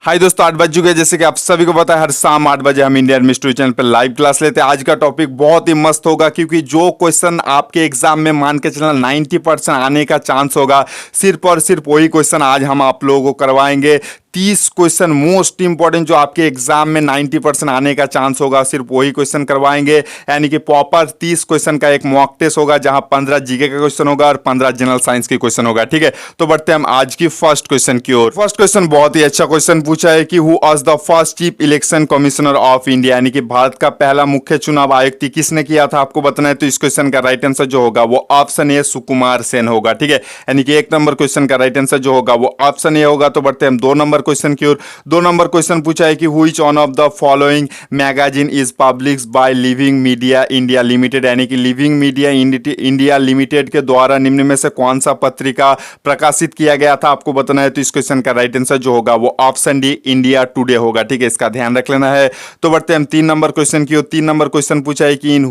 हाय दोस्तों, 8 बज चुके हैं। जैसे कि आप सभी को पता है, हर शाम 8 बजे हम इंडियन मिस्ट्री चैनल पर लाइव क्लास लेते हैं। आज का टॉपिक बहुत ही मस्त होगा, क्योंकि जो क्वेश्चन आपके एग्जाम में मान के चलना 90% आने का चांस होगा, सिर्फ और सिर्फ वही क्वेश्चन आज हम आप लोगों को करवाएंगे। 30 क्वेश्चन मोस्ट इंपॉर्टेंट जो आपके एग्जाम में 90% आने का चांस होगा, सिर्फ वही क्वेश्चन करवाएंगे। यानी कि प्रॉपर 30 क्वेश्चन का एक मॉक टेस्ट होगा, जहां 15 जीके का क्वेश्चन होगा और 15 जनरल साइंस की क्वेश्चन होगा। ठीक है, तो बढ़ते हैं हम आज की फर्स्ट क्वेश्चन की ओर। फर्स्ट क्वेश्चन बहुत ही अच्छा क्वेश्चन पूछा है कि who was the first chief election commissioner of India, यानी कि भारत का पहला मुख्य चुनाव आयुक्त किसने किया था, आपको बताना है। तो इस क्वेश्चन का राइट आंसर जो होगा वो ऑप्शन ए सुकुमार सेन होगा। ठीक है, यानी कि 1 नंबर क्वेश्चन का राइट आंसर जो होगा वो ऑप्शन ए होगा। तो बढ़ते हैं हम 2 नंबर क्वेश्चन की ओर। 2 नंबर क्वेश्चन पूछा है कि which one of the following magazine is published by living media India limited, यानी कि लिविंग मीडिया इंडिया लिमिटेड के द्वारा निम्न में से कौन सा पत्रिका प्रकाशित किया गया था, आपको बताना है। तो इस क्वेश्चन का राइट आंसर जो होगा वो ऑप्शन डी इंडिया टुडे होगा। ठीक है, इसका ध्यान रख लेना है। तो बढ़ते हैं हम 3 नंबर क्वेश्चन की ओर। 3 नंबर क्वेश्चन पूछा है कि in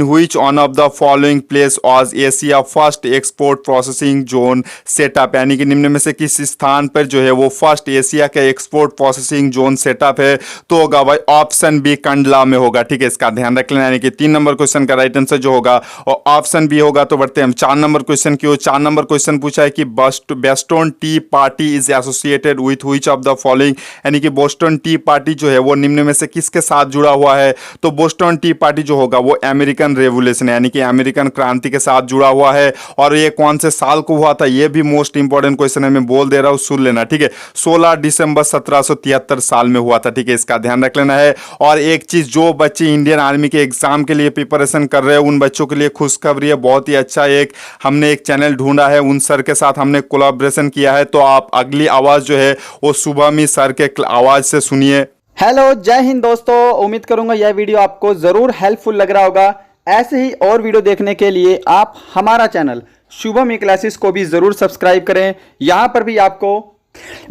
which one of the following place was Asia first export processing zone setup, यानी कि निम्न में से किस स्थान पर जो है वो फर्स्ट एशिया के एक्सपोर्ट प्रोसेसिंग जोन सेटअप है। तो होगा भाई ऑप्शन बी कंडला में होगा। ठीक है, इसका ध्यान रख लेना, यानी कि 3 नंबर क्वेश्चन का राइट आंसर जो होगा और ऑप्शन बी होगा। तो बढ़ते हैं हम 4 नंबर क्वेश्चन की ओर। 4 नंबर क्वेश्चन पूछा है कि Boston T party is associated with which of the following, यानी कि बोस्टन टी पार्टी जो है वो निम्न में से किसके साथ जुड़ा हुआ है। तो बोस्टन टी पार्टी जो होगा वो अमेरिकन रेवोल्यूशन यानी कि अमेरिकन क्रांति के साथ जुड़ा हुआ है। और ये कौन से साल को हुआ था, ये भी मोस्ट इंपॉर्टेंट क्वेश्चन है, मैं बोल दे रहा हूं, सुन लेना। ठीक है, 16 दिसंबर 1773 साल में हुआ था। ठीक है, इसका ध्यान रख लेना है। और एक चीज, जो बच्चे इंडियन आर्मी के एग्जाम के लिए प्रिपरेशन कर रहे हैं उन बच्चों के लिए खुशखबरी है। बहुत ही अच्छा हमने एक चैनल ढूंढा है, उन सर के साथ हमने कोलैबोरेशन किया है। तो आप अगली आवाज जो है वो शुभमी सर के आवाज से सुनिए। हेलो, जय हिंद दोस्तों। उम्मीद करूंगा यह वीडियो आपको जरूर हेल्पफुल लग रहा होगा। ऐसे ही और वीडियो देखने के लिए आप हमारा चैनल शुभम ई क्लासेस को भी जरूर सब्सक्राइब करें। यहां पर भी आपको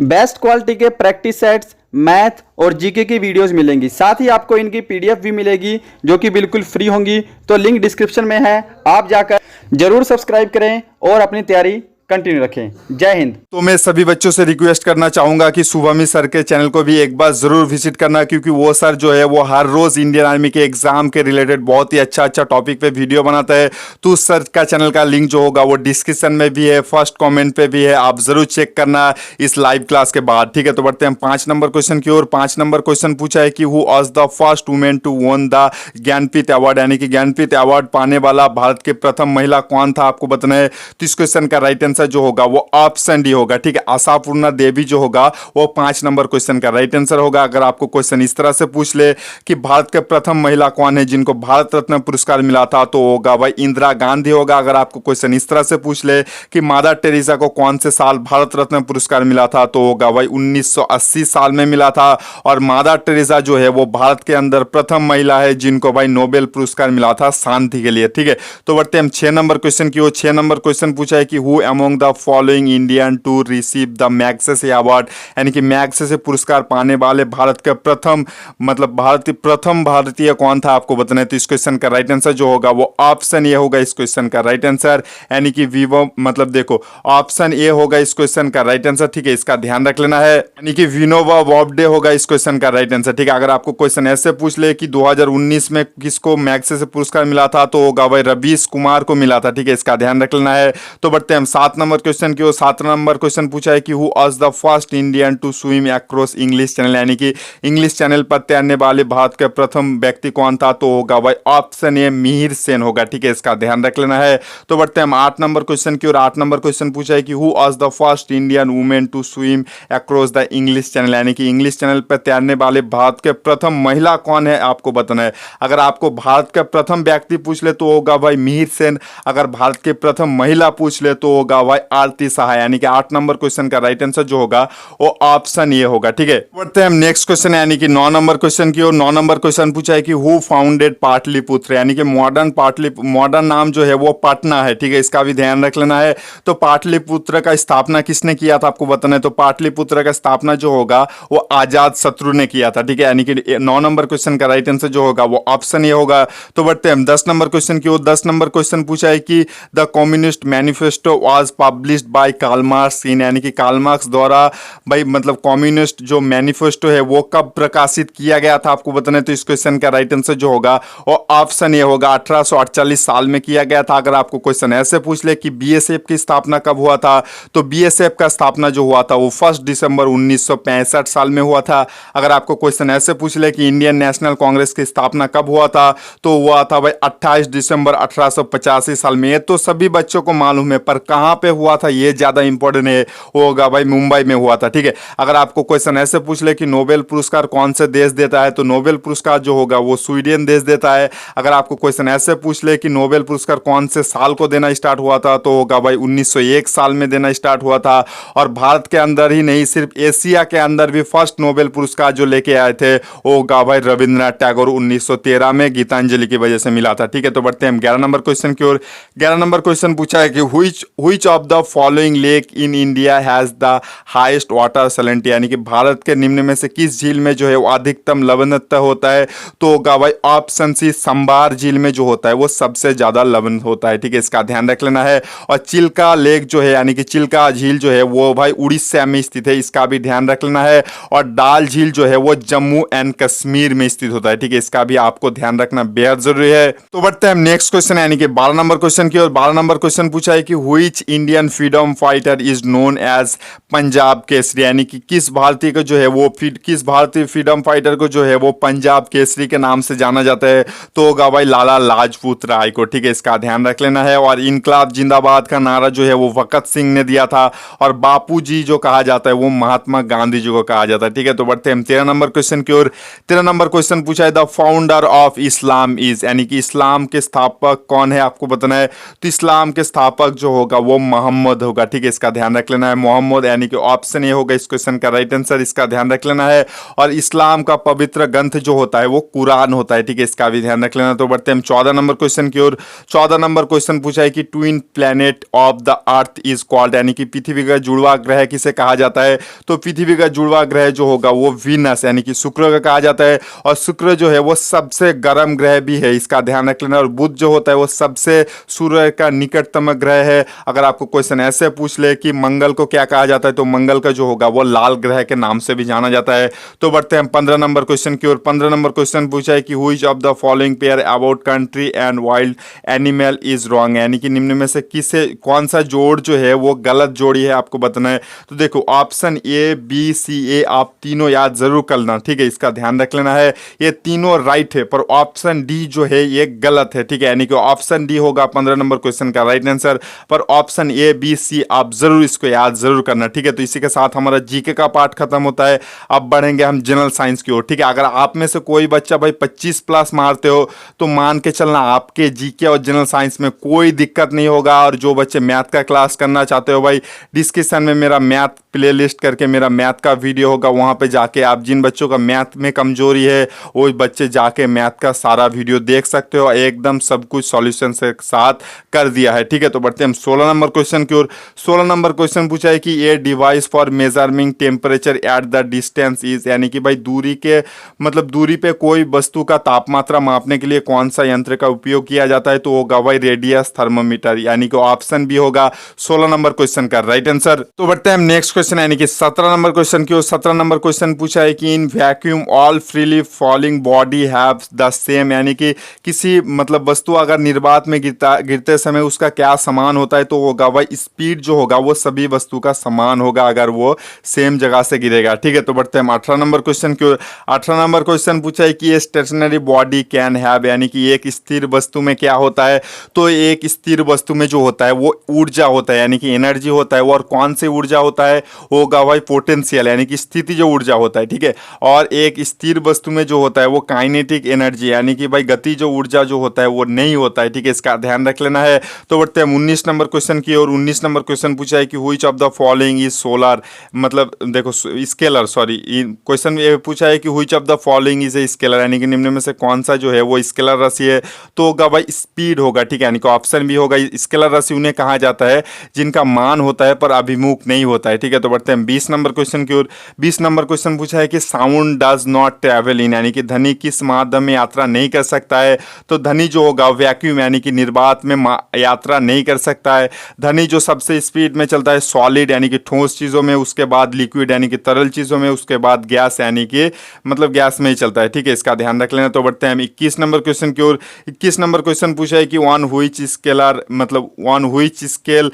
बेस्ट क्वालिटी के प्रैक्टिस सेट्स, मैथ और जीके की वीडियोस मिलेंगी। साथ ही आपको इनकी पीडीएफ भी मिलेगी जो कि बिल्कुल फ्री होंगी। तो लिंक डिस्क्रिप्शन में है, आप जाकर जरूर सब्सक्राइब करें और अपनी तैयारी कंटिन्यू रखें। जय हिंद। तो मैं सभी बच्चों से रिक्वेस्ट करना चाहूंगा कि शुभमी सर के चैनल को भी एक बार जरूर विजिट करना, क्योंकि वो सर जो है वो हर रोज इंडियन आर्मी के एग्जाम के रिलेटेड बहुत ही अच्छा टॉपिक पे वीडियो बनाता है। तो उस सर का चैनल का लिंक जो होगा वो डिस्क्रिप्शन में भी है, फर्स्ट कॉमेंट पे भी है, आप जरूर चेक करना इस लाइव क्लास के बाद। ठीक है, तो बढ़ते हैं 5 नंबर क्वेश्चन की ओर। 5 नंबर क्वेश्चन पूछा है कि who was the first women to won the Jnanpith award, यानी कि ज्ञानपीठ अवार्ड पाने वाला भारत के प्रथम महिला कौन था, आपको बताना है। तो इस क्वेश्चन का राइट आंसर जो होगा वो ऑप्शन डी होगा। ठीक है, आशापूर्णा देवी जो होगा वो 5 नंबर क्वेश्चन का राइट आंसर होगा। अगर आपको क्वेश्चन इस तरह से पूछ ले कि भारत के प्रथम महिला कौन है जिनको भारत रत्न पुरस्कार मिला था, तो होगा भाई इंदिरा गांधी होगा। अगर आपको क्वेश्चन इस तरह से पूछ ले कि मादर टेरेसा को कौन से साल भारत रत्न पुरस्कार मिला था, तो होगा भाई 1980 साल में मिला था। और मादर टेरेसा जो है वो भारत के अंदर प्रथम महिला है जिनको भाई नोबेल पुरस्कार मिला था शांति के लिए। ठीक है, तो बढ़ते हैं 6 नंबर क्वेश्चन की ओर। 6 नंबर क्वेश्चन पूछा है कि who among the following Indian to receive the Magsaysay award, यानी कि मैग्सेसे पुरस्कार पाने वाले भारत के प्रथम प्रथम भारतीय कौन था, आपको बताना है। तो इस क्वेश्चन का राइट आंसर जो होगा वो ऑप्शन ए होगा इस क्वेश्चन का राइट आंसर, यानी कि देखो ऑप्शन ए होगा इस क्वेश्चन का राइट आंसर। ठीक है, इसका ध्यान रख लेना है, यानी कि विनोबा वॉब्डे होगा इस क्वेश्चन का राइट आंसर। ठीक है, अगर आपको क्वेश्चन ऐसे पूछ ले कि 2019 में किसको मैग्सेसे पुरस्कार मिला था, तो होगा भाई रवीश कुमार को मिला था। ठीक है, इसका ध्यान रख लेना है। तो बढ़ते हैं हम 7 नंबर क्वेश्चन की ओर। 7 नंबर क्वेश्चन पूछा है कि who was the first Indian to swim across English channel, यानी कि इंग्लिश चैनल पर तैरने वाले भारत के प्रथम व्यक्ति कौन था, तो होगा भाई ऑप्शन ए मिहिर सेन होगा। ठीक है, इसका ध्यान रख लेना है। तो बढ़ते हैं हम 8 नंबर क्वेश्चन की ओर। 8 नंबर क्वेश्चन पूछा है कि who was the first Indian women to swim across the English channel, यानी कि इंग्लिश चैनल पर तैरने वाले भारत के प्रथम महिला कौन है, आपको बताना है। अगर आपको भारत का प्रथम व्यक्ति पूछ ले तो होगा भाई मिहिर सेन। अगर भारत के प्रथम महिला पूछ ले तो होगा भाई आरती साहा, यानी कि 8 नंबर क्वेश्चन का राइट आंसर जो होगा वो ऑप्शन ए होगा। ठीक है, बढ़ते हैं हम नेक्स्ट क्वेश्चन यानी कि 9 नंबर क्वेश्चन की ओर। 9 नंबर क्वेश्चन पूछा है कि हु फाउंडेड पाटलिपुत्र, यानी कि मॉडर्न नाम जो है वो पटना है। ठीक है, इसका भी ध्यान रख लेना है। तो पाटलिपुत्र का स्थापना किसने किया था, आपको बताना है। तो पाटलिपुत्र का स्थापना जो होगा वो आजाद शत्रु ने किया था। ठीक है, यानी कि 9 नंबर क्वेश्चन का राइट आंसर जो होगा वो ऑप्शन ए होगा। तो बढ़ते हैं हम 10 नंबर क्वेश्चन की ओर। 10 नंबर क्वेश्चन पूछा है कि the Communist Manifesto was published by Karl Marx in, यानी कि कार्ल मार्क्स द्वारा भाई मतलब कम्युनिस्ट जो मैनिफेस्टो है वो कब प्रकाशित किया गया था आपको बताना है। तो इस क्वेश्चन का राइट आंसर जो होगा वो ऑप्शन ए होगा, 1848 साल में किया गया था। अगर आपको क्वेश्चन ऐसे पूछ ले कि बीएसएफ की स्थापना कब हुआ था, तो बीएसएफ का स्थापना जो हुआ था वो 1 दिसंबर 1965 साल में हुआ था। अगर आपको क्वेश्चन ऐसे पूछ ले कि इंडियन नेशनल कांग्रेस की स्थापना कब हुआ था, तो हुआ था भाई 28 दिसंबर 1885 साल में। ये तो सभी बच्चों को मालूम है, पर कहां पे हुआ था ये ज्यादा इंपॉर्टेंट है, वो होगा भाई मुंबई में हुआ था। ठीक है, अगर आपको क्वेश्चन ऐसे पूछ ले कि नोबेल पुरस्कार कौन से देश देता है, तो नोबेल पुरस्कार जो होगा वो स्वीडन देश देता है। अगर आपको क्वेश्चन ऐसे पूछ ले कि नोबेल पुरस्कार कौन से साल को देना स्टार्ट हुआ था, तो होगा भाई 1901 साल में देना स्टार्ट हुआ था। और भारत के अंदर ही नहीं, सिर्फ एशिया के अंदर भी फर्स्ट नोबेल पुरस्कार जो लेके आए थे वो होगा भाई रविंद्रनाथ टैगोर 1913 में गीतांजलि की वजह से मिला था। ठीक है, तो बढ़ते हैं हम 11 नंबर क्वेश्चन की ओर। 11 नंबर क्वेश्चन पूछा है कि which of the following lake in India has the highest water salinity, यानी कि भारत के निम्न में से किस झील में जो है वो अधिकतम लवणता होता है, तो होगा भाई ऑप्शन सी संभार झील में जो होता है वो सबसे ज्यादा लवण होता है। ठीक है, इसका ध्यान रख लेना है। और चिल्का लेक जो है यानी कि चिल्का झील जो है वो भाई उड़ीसा में स्थित है, इसका भी ध्यान रख लेना है। और डाल झील जो है वो जम्मू एंड कश्मीर में स्थित होता है। ठीक है, इसका भी आपको ध्यान रखना बेहद जरूरी है। तो बढ़ते हैं हम नेक्स्ट क्वेश्चन यानी कि 12 नंबर क्वेश्चन की ओर। 12 नंबर क्वेश्चन पूछा है कि which Indian freedom fighter is known as Punjab Kesari, यानी कि किस भारतीय को जो है वो किस भारतीय फ्रीडम फाइटर को जो है वो पंजाब केसरी के नाम से जाना जाता है, तो होगा भाई लाला लाजपत राय को। ठीक है, इसका ध्यान रख लेना है। और इनकलाब जिंदाबाद का नारा जो है वो भगत सिंह ने दिया था। और बापू जी जो कहा जाता है वो महात्मा गांधी जी को कहा जाता है। ठीक है, तो बढ़ते हैं हम 13 नंबर क्वेश्चन की ओर। 13 नंबर क्वेश्चन पूछा है the founder of Islam is, यानी कि इस्लाम के स्थापक कौन है आपको बताना है। तो इस्लाम के स्थापक जो होगा वो मोहम्मद होगा। ठीक है, इसका ध्यान रख लेना है, मोहम्मद, यानी कि ऑप्शन ए होगा इस क्वेश्चन का राइट आंसर, इसका ध्यान रख लेना है। और इस्लाम का पवित्र ग्रंथ जो होता है वो कुरान होता है। ठीक है, इसका भी ध्यान रख लेना। तो बढ़ते हैं हम 14 नंबर क्वेश्चन की ओर। 14 नंबर क्वेश्चन पूछा है कि twin planet of the earth is called, यानी कि पृथ्वी का जुड़वा ग्रह किसे कहा जाता है, तो पृथ्वी का जुड़वा ग्रह जो होगा वो वीनस यानी कि शुक्र का कहा जाता है। और शुक्र जो है वो सबसे गर्म ग्रह भी है, इसका ध्यान रख लेना। और बुध जो होता है वो सबसे सूर्य का निकटतम ग्रह है। अगर आपको क्वेश्चन ऐसे पूछ ले कि मंगल को क्या कहा जाता है, तो मंगल का जो होगा वो लाल ग्रह के नाम से भी जाना जाता है। तो बढ़ते हैं हम 15 नंबर क्वेश्चन की ओर। 15 नंबर क्वेश्चन पूछा है कि which of the following pair about country and wild animal is wrong, यानी कि निम्न में से किसे कौन सा जोड़ जो है वो गलत जोड़ी है आपको बताना है। तो देखो ऑप्शन ए बी सी ए आप तीनों याद जरूर कर लेना। ठीक है, इसका ध्यान रख लेना है, ये तीनों राइट है, पर ऑप्शन डी जो है ये गलत है। ठीक है, यानी कि ऑप्शन डी होगा 15 नंबर क्वेश्चन का राइट आंसर, पर ऑप्शन ए बी सी आप जरूर इसको याद जरूर करना। ठीक है, तो इसी के साथ हमारा जीके का पार्ट खत्म होता है। अब बढ़ेंगे हम जनरल साइंस की ओर। ठीक है, अगर आप में से कोई बच्चा भाई 25 प्लस मारते हो तो मान के चलना आपके जीके और जनरल साइंस में कोई दिक्कत नहीं होगा। और जो बच्चे मैथ का क्लास करना चाहते हो भाई, डिस्क्रिप्शन में मेरा मैथ प्लेलिस्ट करके मेरा मैथ का वीडियो होगा, वहां पे जाके आप जिन बच्चों का मैथ में कमजोरी है वो बच्चे जाके मैथ का सारा वीडियो देख सकते हो, एकदम सब कुछ सॉल्यूशन के साथ कर दिया है। ठीक है, तो बढ़ते हैं हम 16 नंबर क्वेश्चन की ओर। 16 नंबर क्वेश्चन पूछा है कि a device for measuring temperature at the distance is, यानी कि भाई दूरी के मतलब दूरी पे कोई वस्तु का तापमात्रा मापने के लिए कौन सा यंत्र का उपयोग किया जाता है, तो होगा भाई रेडियस थर्मोमीटर, यानी कि ऑप्शन बी होगा 16 नंबर क्वेश्चन का राइट आंसर। तो बढ़ते हैं हम नेक्स्ट क्वेश्चन यानी कि 17 नंबर क्वेश्चन की ओर। 17 नंबर क्वेश्चन पूछा है कि in vacuum all freely falling body have the same, यानी कि किसी मतलब वस्तु अगर निर्वात में गिरते समय उसका क्या समान होता है, तो होगा भाई स्पीड जो होगा वो सभी वस्तु का समान होगा अगर वो सेम जगह से गिरेगा। ठीक है, तो बढ़ते हैं हम 18 नंबर क्वेश्चन की ओर। 18 नंबर क्वेश्चन पूछा है कि ये स्टेशनरी बॉडी कैन हैव, यानी कि एक स्थिर वस्तु में क्या होता है, तो एक स्थिर वस्तु में जो होता है वो ऊर्जा होता है, यानी कि एनर्जी होता है वो। और कौन सी ऊर्जा होता है, होगा भाई पोटेंशियल, यानी कि स्थिति जो ऊर्जा होता है। ठीक है, और एक स्थिर वस्तु में जो होता है वो काइनेटिक एनर्जी, यानी कि भाई गति जो ऊर्जा जो होता है वो नहीं होता है। ठीक है, इसका ध्यान रख लेना है। तो बढ़ते हैं 19 नंबर क्वेश्चन की ओर। 19 नंबर क्वेश्चन पूछा है कि which of the following is solar, मतलब देखो स्केलर, सॉरी क्वेश्चन ये पूछा है कि which of the following is a scalar, यानी कि निम्न में से कौन सा जो है वो स्केलर राशि है, तो होगा भाई स्पीड होगा। ठीक है, यानी कि ऑप्शन भी होगा स्केलर राशि उन्हें कहा जाता है जिनका मान होता है पर अभिमुख नहीं होता है। ठीक है, तो बढ़ते हैं 20 नंबर क्वेश्चन की ओर। 20 नंबर क्वेश्चन पूछा है कि sound does not travel in, यानी कि ध्वनि किस माध्यम में यात्रा नहीं कर सकता है, तो ध्वनि जो होगा वैक्यूम यानी कि निर्वात में यात्रा नहीं कर सकता है। धनी जो सबसे स्पीड में चलता है सॉलिड यानी कि ठोस चीज़ों में, उसके बाद लिक्विड यानी कि तरल चीज़ों में, उसके बाद गैस यानी कि मतलब गैस में ही चलता है। ठीक है, इसका ध्यान रख लेना। तो बढ़ते हैं हम 21 नंबर क्वेश्चन की ओर। 21 नंबर क्वेश्चन पूछा है कि ऑन व्हिच स्केलर मतलब on which scale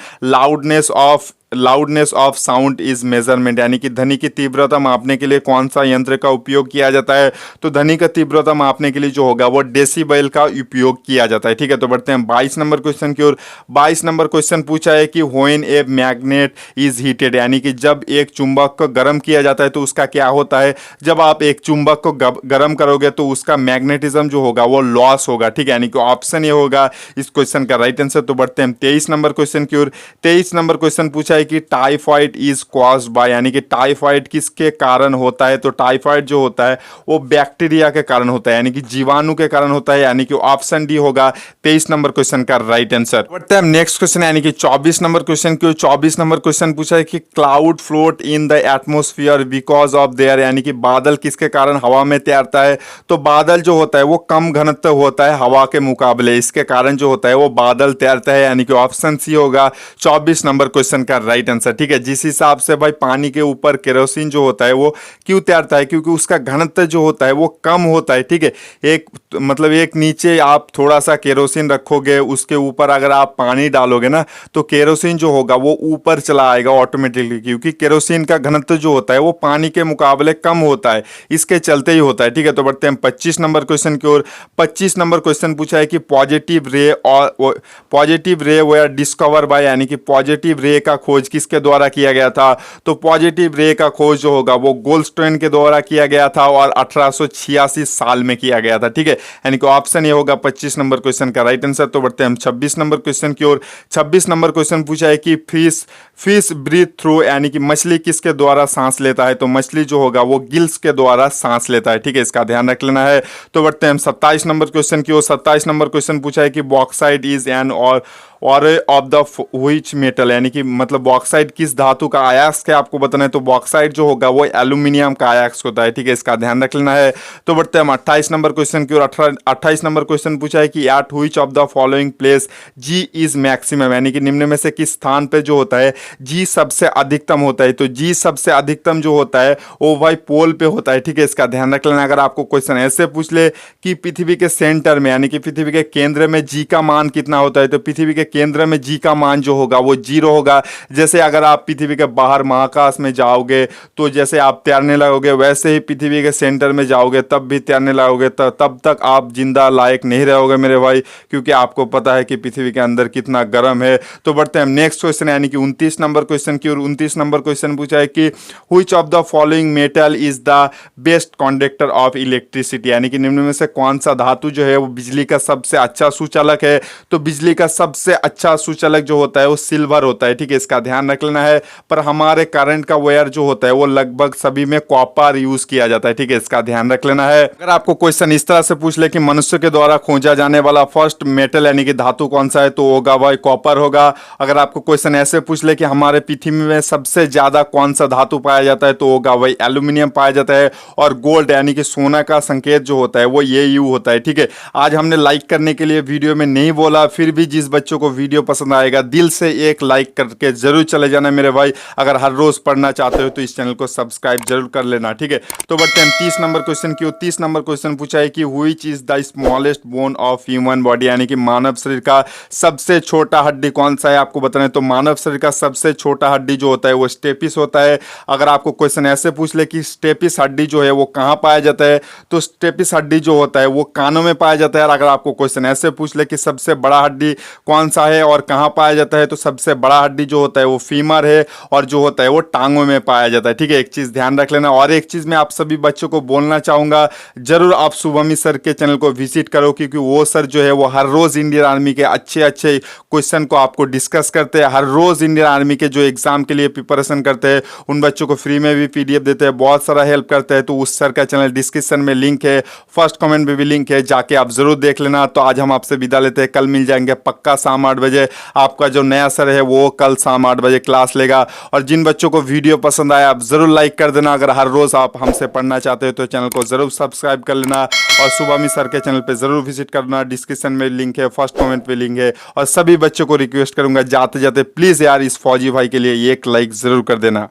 loudness of sound is measurement, यानी कि ध्वनि की तीव्रता मापने के लिए कौन सा यंत्र का उपयोग किया जाता है। तो ध्वनि का तीव्रता मापने के लिए जो होगा वो डेसिबल का उपयोग किया जाता है। ठीक है, तो बढ़ते हैं 22 नंबर क्वेश्चन की ओर। 22 नंबर क्वेश्चन पूछा है कि when a magnet is heated, यानी कि जब एक चुंबक को गर्म किया जाता है तो उसका क्या होता है। जब आप एक चुंबक को गर्म करोगे तो उसका मैग्नेटिज्म जो होगा वो लॉस होगा। ठीक है, यानी कि ऑप्शन ये होगा इस क्वेश्चन का राइट आंसर। तो बढ़ते हैं 23 नंबर क्वेश्चन की ओर। 23 नंबर क्वेश्चन पूछा है कि टाइफाइड इज कॉज्ड बाय, यानी कि टाइफाइड किसके कारण होता है। तो टाइफाइड जो होता है वो बैक्टीरिया के कारण होता है, यानी कि जीवाणु के कारण होता है, यानी कि ऑप्शन डी होगा 23 नंबर क्वेश्चन का राइट आंसर। बढ़ते हैं नेक्स्ट क्वेश्चन यानी कि 24 नंबर क्वेश्चन की ओर। 24 नंबर क्वेश्चन पूछा है कि cloud float in the atmosphere because of their, यानी कि बादल किसके कारण हवा में तैरता है। तो बादल जो होता है वो कम घनत्व होता है हवा के मुकाबले, इसके कारण जो होता है वो बादल तैरता है, यानी कि ऑप्शन सी होगा 24 नंबर क्वेश्चन का राइट आंसर। ठीक है, जिस हिसाब से भाई पानी के ऊपर केरोसिन जो होता है वो क्यों तैरता है, क्योंकि उसका घनत्व जो होता है वो कम होता है। ठीक है, एक नीचे आप थोड़ा सा केरोसिन रखोगे, उसके ऊपर अगर आप पानी डालोगे ना तो केरोसिन जो होगा वो ऊपर चला आएगा ऑटोमेटिकली, क्योंकि केरोसिन का घनत्व जो होता है वो पानी के मुकाबले कम होता है, इसके चलते ही होता है। ठीक है, तो बढ़ते हैं 25 नंबर क्वेश्चन की ओर। 25 नंबर क्वेश्चन पूछा है कि पॉजिटिव रे वेयर डिस्कवर बाय, यानी कि पॉजिटिव रे का खोज किसके द्वारा किया गया था। तो पॉजिटिव रे का खोज जो होगा वो गोल्डस्टोन के द्वारा किया गया था और 1886 साल में किया गया था। ठीक है, यानी कि ऑप्शन ये होगा 25 नंबर क्वेश्चन का राइट आंसर। तो बढ़ते हैं हम 26 नंबर क्वेश्चन की ओर। 26 नंबर क्वेश्चन पूछा है कि फिश ब्रीथ थ्रू, यानी कि मछली किसके द्वारा सांस लेता है। तो मछली जो होगा वो गिल्स के द्वारा सांस लेता है। ठीक है, इसका ध्यान रख लेना है। तो बढ़ते हैं हम 27 नंबर क्वेश्चन की ओर। 27 नंबर क्वेश्चन पूछा है कि बॉक्साइट इज एन और ऑफ द व्हिच मेटल, यानी कि मतलब बॉक्साइट किस धातु का अयस्क है आपको बताना है। तो बॉक्साइट जो होगा वो एल्यूमिनियम का अयस्क होता है। ठीक है, इसका ध्यान रख लेना है। तो बढ़ते हैं हम 28 नंबर क्वेश्चन की ओर। 28 नंबर क्वेश्चन पूछा है कि at which of the following place g is maximum, यानी कि निम्न में से किस स्थान पे जो होता है जी सबसे अधिकतम होता है। तो जी सबसे अधिकतम जो होता है वो भाई पोल पे होता है। ठीक है, इसका ध्यान रख लेना। अगर आपको क्वेश्चन ऐसे पूछ ले कि पृथ्वी के सेंटर में, यानी कि पृथ्वी के केंद्र में जी का मान कितना होता है, तो पृथ्वी के केंद्र में जी का मान जो होगा वो 0 होगा। जैसे अगर आप पृथ्वी के बाहर महाकाश में जाओगे तो जैसे आप तैरने लगोगे, वैसे ही पृथ्वी के सेंटर में जाओगे तब भी तैरने लगोगे, तब तक आप जिंदा लायक नहीं रहोगे मेरे भाई, क्योंकि आपको पता है कि पृथ्वी के अंदर कितना गर्म है। तो बढ़ते हैं नेक्स्ट क्वेश्चन यानी कि 29 नंबर क्वेश्चन की ओर। 29 नंबर क्वेश्चन पूछा है कि which of the following metal is the best conductor of electricity, यानी कि निम्न में से कौन सा धातु जो है वो बिजली का सबसे अच्छा सुचालक है। तो बिजली का सबसे अच्छा सुचालक जो होता है वो सिल्वर होता है। ठीक है, इसका ध्यान रख लेना है। पर हमारे करंट का वायर जो होता है वो लगभग सभी में कॉपर यूज किया जाता है। ठीक है, इसका ध्यान रख लेना है। अगर आपको क्वेश्चन इस तरह से पूछ ले कि मनुष्य के द्वारा खोजा जाने वाला फर्स्ट मेटल यानी कि धातु कौन सा है, तो होगा भाई कॉपर होगा। अगर आपको क्वेश्चन ऐसे पूछ ले कि हमारे पृथ्वी में सबसे ज्यादा कौन सा धातु पाया जाता है, तो होगा भाई एल्यूमिनियम पाया जाता है। और गोल्ड यानी कि सोना का संकेत जो होता है वो ये यू होता है। ठीक है, आज हमने लाइक करने के लिए वीडियो में नहीं बोला, फिर भी जिस बच्चों को वीडियो पसंद आएगा दिल से एक लाइक करके जरूर चले जाना मेरे भाई। अगर हर रोज पढ़ना चाहते हो तो इस चैनल को सब्सक्राइब जरूर कर लेना। ठीक है, तो बढ़ते हैं 30 नंबर क्वेश्चन की। 30 नंबर क्वेश्चन पूछा है कि which is the smallest bone of human body, यानी कि मानव शरीर का सबसे छोटा हड्डी कौन सा है आपको बताना है। तो मानव शरीर का सबसे छोटा हड्डी जो होता है वो स्टेपिस होता है। अगर आपको क्वेश्चन ऐसे पूछ ले कि स्टेपिस हड्डी जो है वो कहाँ पाया जाता है, तो स्टेपिस हड्डी जो होता है वो कानों में पाया जाता है। और अगर आपको क्वेश्चन ऐसे पूछ ले कि सबसे बड़ा हड्डी कौन सा है और कहाँ पाया जाता है, तो सबसे बड़ा हड्डी जो होता है वो फीमर है और जो होता है वो टांगों में पाया जाता है। ठीक है, एक चीज ध्यान रख लेना। और एक चीज मैं आप सभी बच्चों को बोलना चाहूंगा, जरूर आप शुभमी सर के चैनल को विजिट करो, क्योंकि वो सर जो है वो हर रोज इंडियन आर्मी के अच्छे अच्छे क्वेश्चन को आपको डिस्कस करते हैं। हर रोज इंडियन आर्मी के जो एग्जाम के लिए प्रिपरेशन करते हैं उन बच्चों को फ्री में भी PDF देते हैं, बहुत सारा हेल्प करते हैं। तो उस सर का चैनल डिस्क्रिप्शन में लिंक है, फर्स्ट कमेंट में भी लिंक है, जाके आप जरूर देख लेना। तो आज हम आपसे विदा लेते हैं, कल मिल जाएंगे पक्का शाम 8 बजे। आपका जो नया सर है वो कल शाम 8 बजे क्लास लेगा। और जिन बच्चों को वीडियो पसंद आया आप ज़रूर लाइक कर देना। अगर हर रोज़ आप हमसे पढ़ना चाहते हो तो चैनल को ज़रूर सब्सक्राइब कर लेना और शुभामी सर के चैनल पे ज़रूर विजिट करना। डिस्क्रिप्शन में लिंक है, फर्स्ट कमेंट पे लिंक है। और सभी बच्चों को रिक्वेस्ट करूंगा जाते जाते प्लीज़ यार इस फौजी भाई के लिए एक लाइक ज़रूर कर देना।